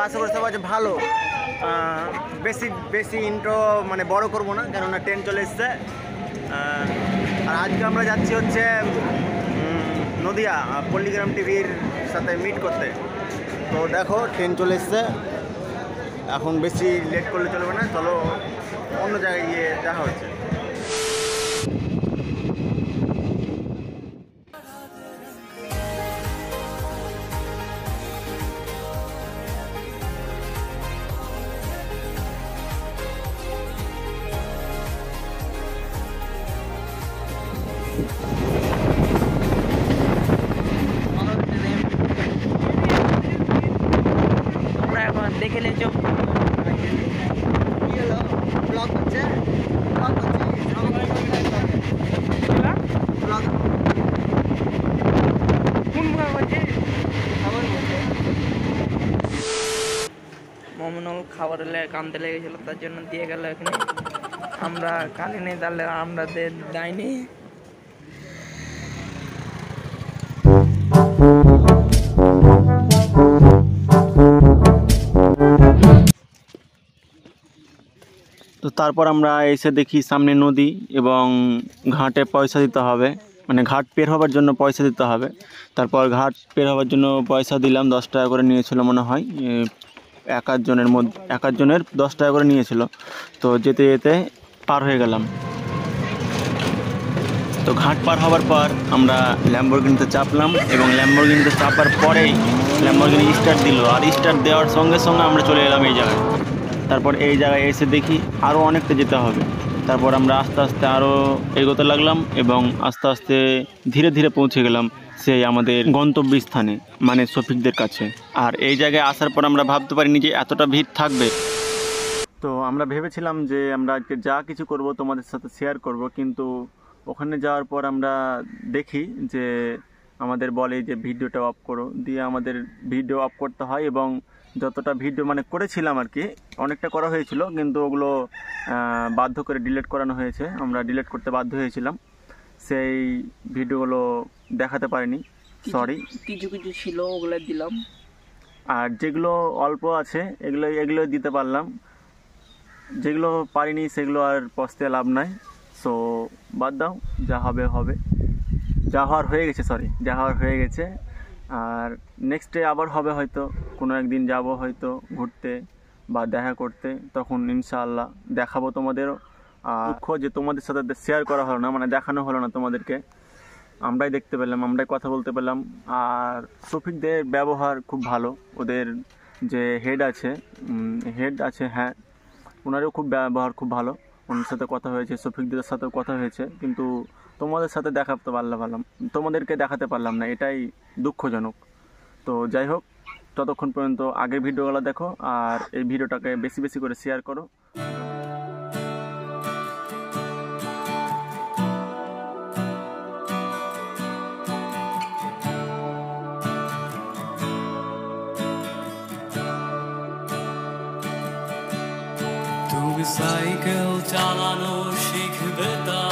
আশা করি সবাই ভালো। বেশি বেশি ইন্ট্রো মানে বড় করব না, কেননা ট্রেন চলে এসছে। আর আজকে আমরা যাচ্ছি হচ্ছে নদিয়া পল্লিগ্রাম টিভির সাথে মিট করতে। তো দেখো ট্রেন চলে এসছে, এখন বেশি লেট করলে চলবে না, চলো অন্য জায়গায় গিয়ে দেখা হচ্ছে। দেখে নিয়েছো মমিনুল খাবারে কামতে লেগেছিল, তার জন্য দিয়ে গেল। এখানে আমরা কালি নেই, তাহলে আমরা দেয়নি। তো তারপর আমরা এসে দেখি সামনে নদী এবং ঘাটে পয়সা দিতে হবে, মানে ঘাট পের হওয়ার জন্য পয়সা দিতে হবে। তারপর ঘাট পের হওয়ার জন্য পয়সা দিলাম, 10 টাকা করে নিয়েছিল মনে হয়, এক আধজনের 10 টাকা করে নিয়েছিল। তো যেতে যেতে পার হয়ে গেলাম। তো ঘাট পার হওয়ার পর আমরা ল্যাম্বরগিনিতে চাপলাম এবং ল্যাম্বরগিনিতে চাপার পরেই ল্যাম্বরগিনি স্টার্ট দিল, আর স্টার্ট দেওয়ার সঙ্গে সঙ্গে আমরা চলে এলাম এই জায়গায়। তারপর এই জায়গায় এসে দেখি আরও অনেকটা যেতে হবে। তারপর আমরা আস্তে আস্তে আরও এগোতে লাগলাম এবং আস্তে আস্তে ধীরে ধীরে পৌঁছে গেলাম সেই আমাদের গন্তব্যস্থানে, মানে শফিকদের কাছে। আর এই জায়গায় আসার পর আমরা ভাবতে পারিনি যে এতটা ভিড় থাকবে। তো আমরা ভেবেছিলাম যে আমরা আজকে যা কিছু করব তোমাদের সাথে শেয়ার করব, কিন্তু ওখানে যাওয়ার পর আমরা দেখি যে আমাদের বলে যে ভিডিওটা অফ করো, দিয়ে আমাদের ভিডিও অফ করতে হয়। এবং যতটা ভিডিও মানে করেছিলাম আর কি, অনেকটা করা হয়েছিল, কিন্তু ওগুলো বাধ্য করে ডিলিট করানো হয়েছে। আমরা ডিলিট করতে বাধ্য হয়েছিলাম, সেই ভিডিওগুলো দেখাতে পারিনি, সরি। কিছু কিছু ছিল ওগুলো দিলাম, আর যেগুলো অল্প আছে এগুলো দিতে পারলাম, যেগুলো পারিনি সেগুলো আর পস্তে লাভ নাই। সো বাদ দাও, যা হবে হবে, যা হওয়ার হয়ে গেছে। আর নেক্সট ডে আবার হবে, হয়তো কোনো একদিন যাব হয়তো ঘুরতে বা দেখা করতে, তখন ইনশাআল্লাহ দেখাবো তোমাদেরও। আর দুঃখ যে তোমাদের সাথে শেয়ার করা হলো না, মানে দেখানো হলো না তোমাদেরকে। আমরাই দেখতে পেলাম, আমরাই কথা বলতে পেলাম। আর শফিকদের ব্যবহার খুব ভালো, ওদের যে হেড আছে, হ্যাঁ, ওনারও খুব ব্যবহার খুব ভালো। ওনার সাথে কথা হয়েছে, শফিকদের সাথেও কথা হয়েছে, কিন্তু তোমাদের সাথে তোমাদেরকে দেখাতে পারলাম না, এটাই দুঃখজনক। তো যাই হোক, ততক্ষণ পর্যন্ত আগের ভিডিওগুলো দেখো আর এই ভিডিওটাকে বেশি বেশি করে শেয়ার করো। তুমি সাইকেল চালানো শিখবে তা